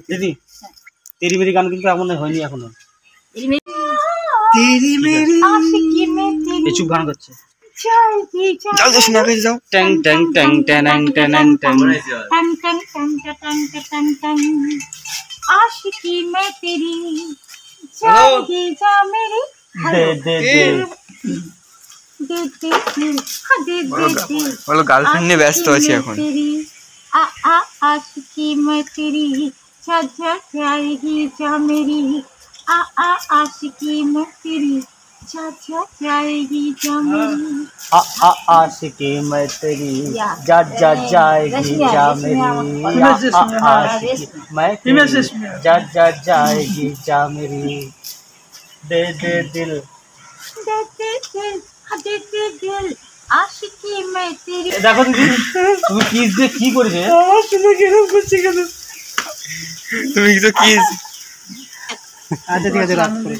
দিদি তেরি মেরি গান কিন্তু এমন হয়নি এখনো। চুপ গান করছে। ট্যাং ট্যাং ট্যাং ট্যাং ট্যাং ট্যাং आशिकी मैं तेरी जाएगी जा मेरी दे दे दे दे दे दे दे বলো গার্লফ্রেন্ড নিয়ে ব্যস্ত আছি এখন। आ आ आशिकी मैं तेरी जा जा जाएगी जा मेरी आ आ आशिकी मैं तेरी जा जा जाएगी जा मेरी आ आ आशिकी मैं तेरी जा जा जाएगी जा मेरी आ आ आशिकी मैं तेरी जा जा जाएगी जा मेरी दे दे दिल दे दे दिल दे दे दिल आशिकी मैं तेरी। দেখো দিদি তুমি কিস দিয়ে কি করেছে? তুমি তো কিস। আচ্ছা ঠিক আছে রাত করে